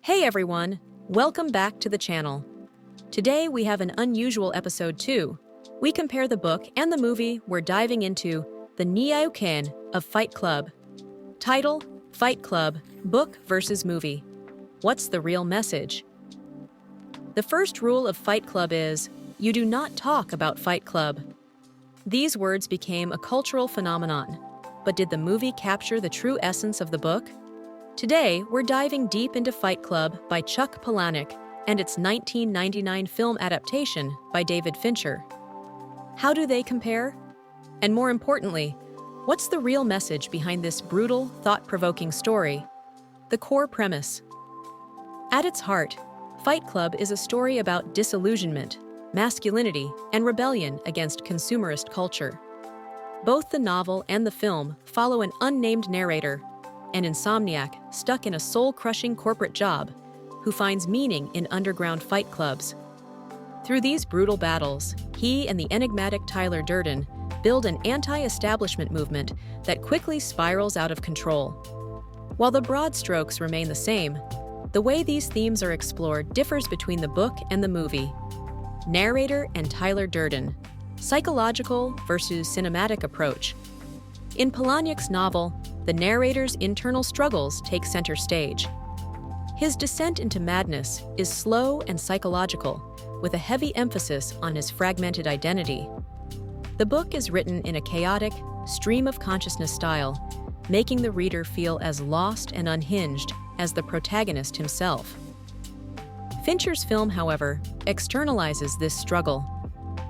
Hey everyone, welcome back to the channel. Today we have an unusual episode too. We compare the book and the movie. We're diving into the Nyaoken of Fight Club. Title, Fight Club, Book versus Movie. What's the real message? The first rule of Fight Club is, you do not talk about Fight Club. These words became a cultural phenomenon, but did the movie capture the true essence of the book? Today, we're diving deep into Fight Club by Chuck Palahniuk and its 1999 film adaptation by David Fincher. How do they compare? And more importantly, what's the real message behind this brutal, thought-provoking story? The core premise. At its heart, Fight Club is a story about disillusionment, masculinity, and rebellion against consumerist culture. Both the novel and the film follow an unnamed narrator, an insomniac stuck in a soul-crushing corporate job who finds meaning in underground fight clubs. Through these brutal battles, he and the enigmatic Tyler Durden build an anti-establishment movement that quickly spirals out of control. While the broad strokes remain the same, the way these themes are explored differs between the book and the movie. Narrator and Tyler Durden, psychological versus cinematic approach. In Palahniuk's novel, the narrator's internal struggles take center stage. His descent into madness is slow and psychological, with a heavy emphasis on his fragmented identity. The book is written in a chaotic, stream-of-consciousness style, making the reader feel as lost and unhinged as the protagonist himself. Fincher's film, however, externalizes this struggle.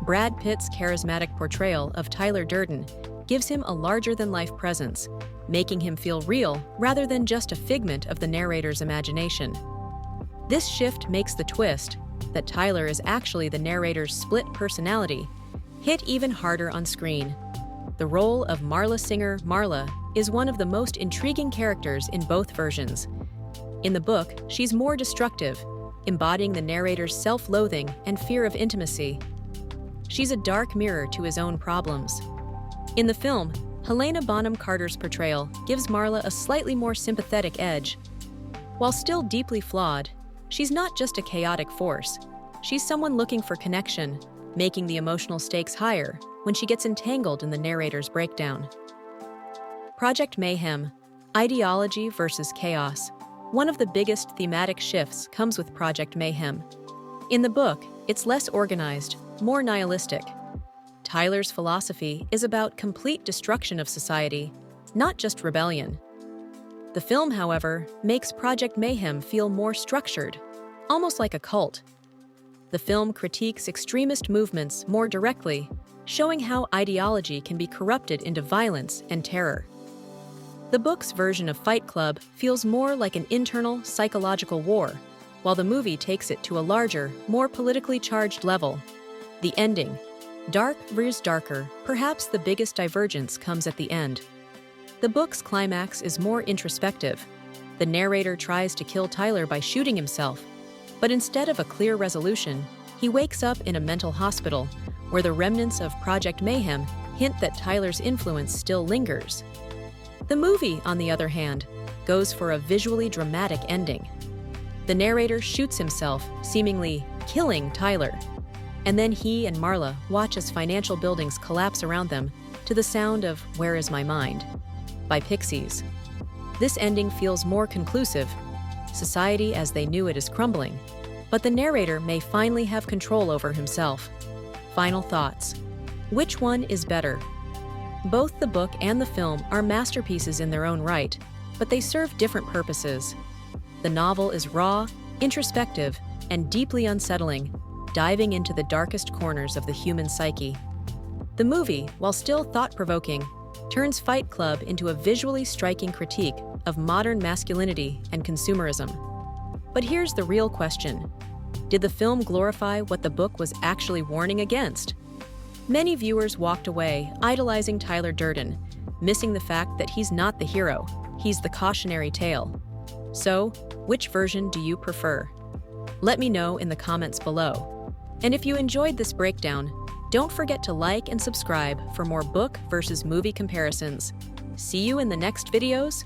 Brad Pitt's charismatic portrayal of Tyler Durden gives him a larger-than-life presence, making him feel real rather than just a figment of the narrator's imagination. This shift makes the twist, that Tyler is actually the narrator's split personality, hit even harder on screen. The role of Marla singer Marla is one of the most intriguing characters in both versions. In the book, she's more destructive, embodying the narrator's self-loathing and fear of intimacy. She's a dark mirror to his own problems. In the film, Helena Bonham Carter's portrayal gives Marla a slightly more sympathetic edge. While still deeply flawed, she's not just a chaotic force. She's someone looking for connection, making the emotional stakes higher when she gets entangled in the narrator's breakdown. Project Mayhem, ideology versus chaos. One of the biggest thematic shifts comes with Project Mayhem. In the book, it's less organized, more nihilistic. Tyler's philosophy is about complete destruction of society, not just rebellion. The film, however, makes Project Mayhem feel more structured, almost like a cult. The film critiques extremist movements more directly, showing how ideology can be corrupted into violence and terror. The book's version of Fight Club feels more like an internal psychological war, while the movie takes it to a larger, more politically charged level. The ending. Dark versus darker, perhaps the biggest divergence comes at the end. The book's climax is more introspective. The narrator tries to kill Tyler by shooting himself, but instead of a clear resolution, he wakes up in a mental hospital where the remnants of Project Mayhem hint that Tyler's influence still lingers. The movie, on the other hand, goes for a visually dramatic ending. The narrator shoots himself, seemingly killing Tyler. And then he and Marla watch as financial buildings collapse around them to the sound of Where Is My Mind? By Pixies. This ending feels more conclusive. Society as they knew it is crumbling, but the narrator may finally have control over himself. Final thoughts. Which one is better? Both the book and the film are masterpieces in their own right, but they serve different purposes. The novel is raw, introspective, and deeply unsettling, diving into the darkest corners of the human psyche. The movie, while still thought-provoking, turns Fight Club into a visually striking critique of modern masculinity and consumerism. But here's the real question. Did the film glorify what the book was actually warning against? Many viewers walked away idolizing Tyler Durden, missing the fact that he's not the hero, he's the cautionary tale. So, which version do you prefer? Let me know in the comments below. And if you enjoyed this breakdown, don't forget to like and subscribe for more book versus movie comparisons. See you in the next videos.